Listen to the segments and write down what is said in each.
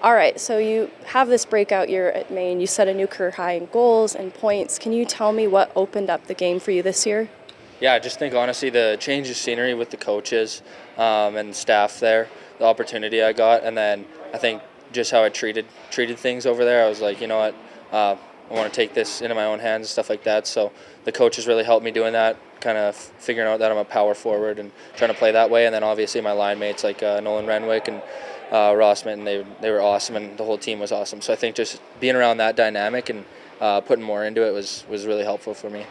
All right, so you have this breakout year at Maine. You set a new career high in goals and points. Can you tell me what opened up the game for you this year? Yeah, I just think honestly the change of scenery with the coaches and staff there, the opportunity I got, and then I think just how I treated things over there. I was like, you know what, I want to take this into my own hands and stuff like that. So the coaches really helped me doing that, kind of figuring out that I'm a power forward and trying to play that way. And then obviously my line mates like Nolan Renwick and Ross Minton, they were awesome, and the whole team was awesome. So I think just being around that dynamic and putting more into it was really helpful for me.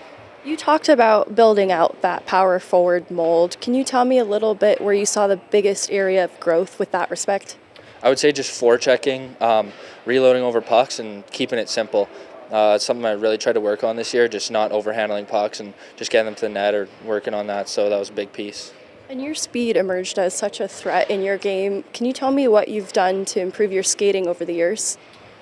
You talked about building out that power forward mold. Can you tell me a little bit where you saw the biggest area of growth with that respect? I would say just forechecking, reloading over pucks, and keeping it simple. It's something I really tried to work on this year, just not overhandling pucks and just getting them to the net or working on that. So that was a big piece. And your speed emerged as such a threat in your game. Can you tell me what you've done to improve your skating over the years?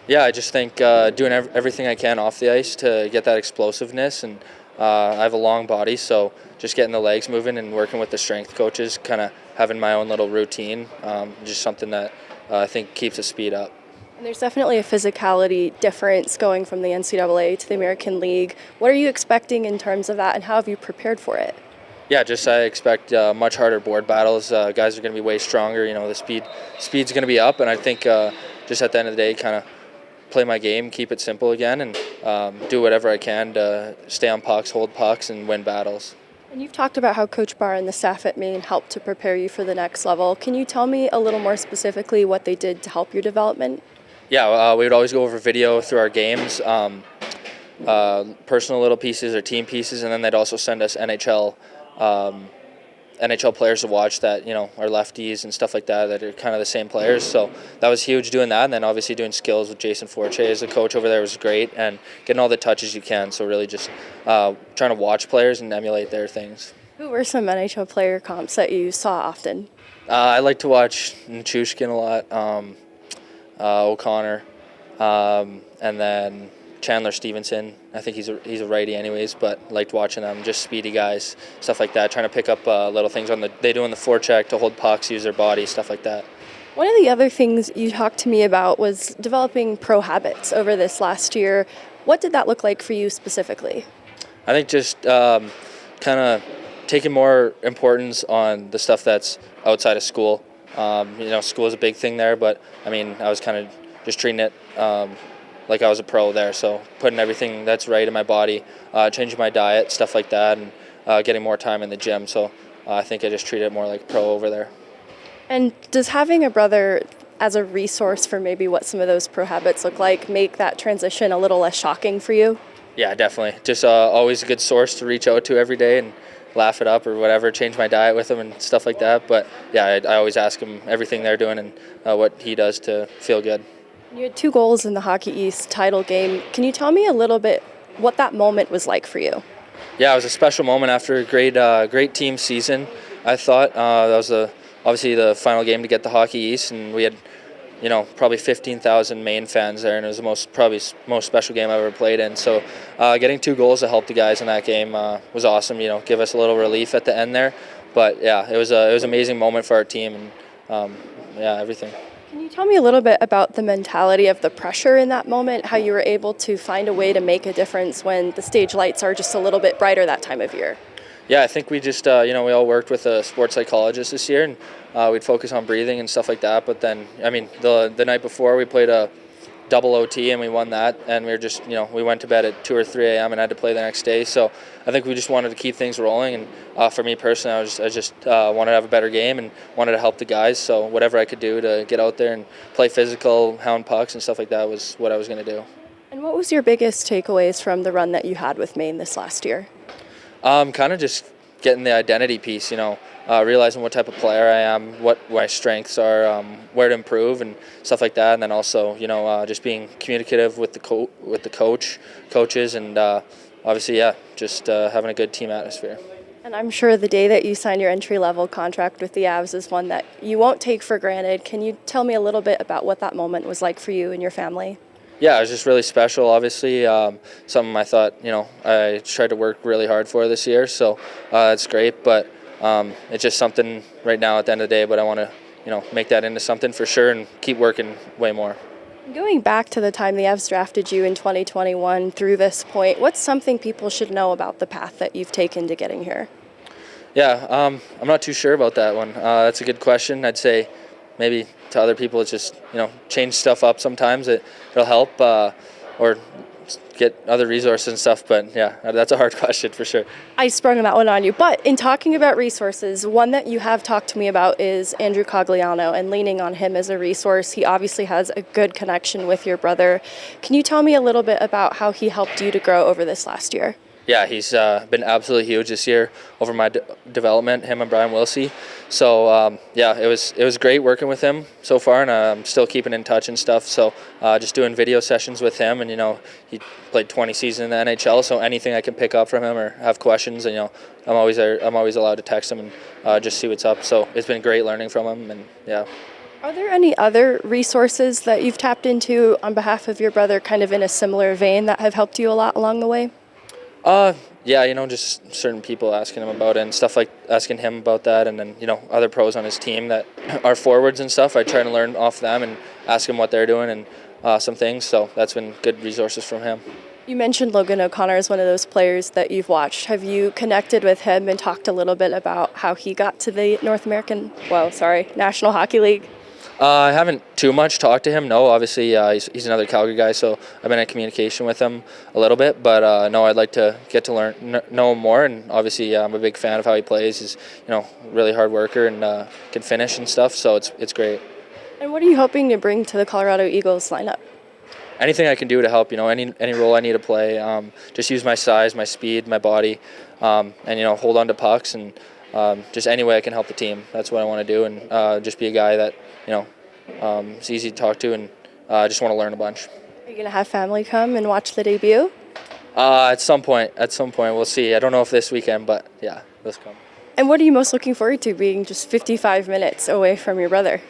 Yeah, I just think doing everything I can off the ice to get that explosiveness, and I have a long body, so just getting the legs moving and working with the strength coaches, kind of having my own little routine, just something that I think keeps the speed up. And there's definitely a physicality difference going from the NCAA to the American League. What are you expecting in terms of that, and how have you prepared for it? Yeah, just I expect much harder board battles. Guys are going to be way stronger. You know, the speed's going to be up, and I think just at the end of the day, kind of play my game, keep it simple again, and do whatever I can to stay on pucks, hold pucks, and win battles. And you've talked about how Coach Barr and the staff at Maine helped to prepare you for the next level. Can you tell me a little more specifically what they did to help your development? Yeah, we would always go over video through our games, personal little pieces or team pieces, and then they'd also send us NHL players to watch that, you know, are lefties and stuff like that are kind of the same players. So that was huge doing that. And then obviously doing skills with Jason Forche as a coach over there was great, and getting all the touches you can. So really just trying to watch players and emulate their things. Who were some NHL player comps that you saw often? I like to watch Nichushkin a lot, O'Connor, and then Chandler Stevenson. I think he's a righty anyways, but liked watching them. Just speedy guys, stuff like that. Trying to pick up little things they do in the forecheck to hold pucks, use their body, stuff like that. One of the other things you talked to me about was developing pro habits over this last year. What did that look like for you specifically? I think just kind of taking more importance on the stuff that's outside of school. School is a big thing there, but I mean, I was kind of just treating it like I was a pro there. So putting everything that's right in my body, changing my diet, stuff like that, and getting more time in the gym. So I think I just treat it more like pro over there. And does having a brother as a resource for maybe what some of those pro habits look like make that transition a little less shocking for you? Yeah, definitely. Just always a good source to reach out to every day and laugh it up or whatever, change my diet with him and stuff like that. But yeah, I always ask him everything they're doing and what he does to feel good. You had 2 goals in the Hockey East title game. Can you tell me a little bit what that moment was like for you? Yeah, it was a special moment after a great team season. I thought that was obviously the final game to get the Hockey East, and we had probably 15,000 Maine fans there, and it was the most special game I've ever played in. So getting 2 goals to help the guys in that game was awesome. Give us a little relief at the end there. But yeah, it was an amazing moment for our team, and everything. Can you tell me a little bit about the mentality of the pressure in that moment, how you were able to find a way to make a difference when the stage lights are just a little bit brighter that time of year? Yeah, I think we just, we all worked with a sports psychologist this year, and we'd focus on breathing and stuff like that. But then, the night before we played a double OT and we won that, and we were just, we went to bed at 2 or 3 a.m. and had to play the next day. So I think we just wanted to keep things rolling. And for me personally, I just wanted to have a better game and wanted to help the guys. So whatever I could do to get out there and play physical, hound pucks and stuff like that was what I was going to do. And what was your biggest takeaways from the run that you had with Maine this last year? Kind of just getting the identity piece, realizing what type of player I am, what my strengths are, where to improve and stuff like that. And then also, just being communicative with the coaches, and obviously, just having a good team atmosphere. And I'm sure the day that you signed your entry-level contract with the Avs is one that you won't take for granted. Can you tell me a little bit about what that moment was like for you and your family? Yeah, it was just really special, obviously. Something I thought, I tried to work really hard for this year, so it's great. But it's just something right now at the end of the day, but I want to, make that into something for sure and keep working way more. Going back to the time the Avs drafted you in 2021 through this point, what's something people should know about the path that you've taken to getting here? Yeah, I'm not too sure about that one. That's a good question. I'd say maybe to other people it's just, change stuff up sometimes. It'll help or get other resources and stuff. But yeah, that's a hard question for sure. I sprung that one on you. But in talking about resources, one that you have talked to me about is Andrew Cogliano and leaning on him as a resource. He obviously has a good connection with your brother. Can you tell me a little bit about how he helped you to grow over this last year? Yeah, he's been absolutely huge this year over my development, him and Brian Wilsey. So, it was great working with him so far, and I'm still keeping in touch and stuff. So just doing video sessions with him, and, he played 20 seasons in the NHL, so anything I can pick up from him or have questions, and, I'm always there. I'm always allowed to text him and just see what's up. So it's been great learning from him, and yeah. Are there any other resources that you've tapped into on behalf of your brother kind of in a similar vein that have helped you a lot along the way? Just certain people asking him about it and stuff, like asking him about that, and then, other pros on his team that are forwards and stuff. I try to learn off them and ask them what they're doing and some things, so that's been good resources from him. You mentioned Logan O'Connor as one of those players that you've watched. Have you connected with him and talked a little bit about how he got to the National Hockey League? I haven't too much talked to him. No, obviously he's another Calgary guy, so I've been in communication with him a little bit. But no, I'd like to get to know him more. And obviously, I'm a big fan of how he plays. He's really hard worker and can finish and stuff. So it's great. And what are you hoping to bring to the Colorado Eagles lineup? Anything I can do to help. Any role I need to play. Just use my size, my speed, my body, and hold on to pucks and just any way I can help the team. That's what I want to do, and just be a guy that. It's easy to talk to, and I just want to learn a bunch. Are you going to have family come and watch the debut? At some point, we'll see. I don't know if this weekend, but yeah, let's come. And what are you most looking forward to, being just 55 minutes away from your brother?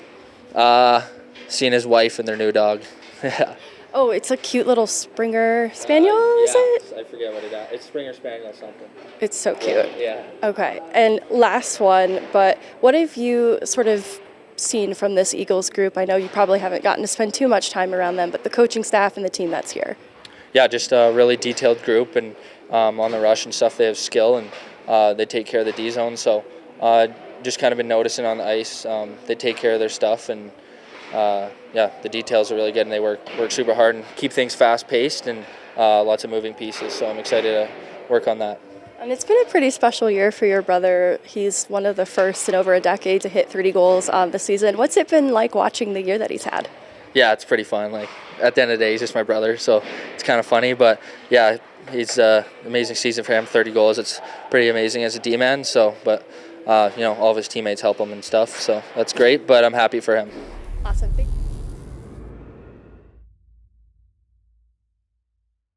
Seeing his wife and their new dog. Yeah. Oh, it's a cute little Springer Spaniel, is it? I forget what it is. It's Springer Spaniel something. It's so cute. Yeah. Okay, and last one, but what have you sort of seen from this Eagles group? I know you probably haven't gotten to spend too much time around them, but the coaching staff and the team that's here. Yeah, just a really detailed group, and on the rush and stuff, they have skill, and they take care of the D zone. So just kind of been noticing on the ice, they take care of their stuff, and the details are really good, and they work super hard and keep things fast paced and lots of moving pieces. So I'm excited to work on that. And it's been a pretty special year for your brother. He's one of the first in over a decade to hit 30 goals on the season. What's it been like watching the year that he's had? Yeah, it's pretty fun. Like, at the end of the day, he's just my brother, so it's kind of funny. But yeah, he's amazing season for him. 30 goals. It's pretty amazing as a D-man. So, but all of his teammates help him and stuff. So that's great. But I'm happy for him. Awesome. Thank you.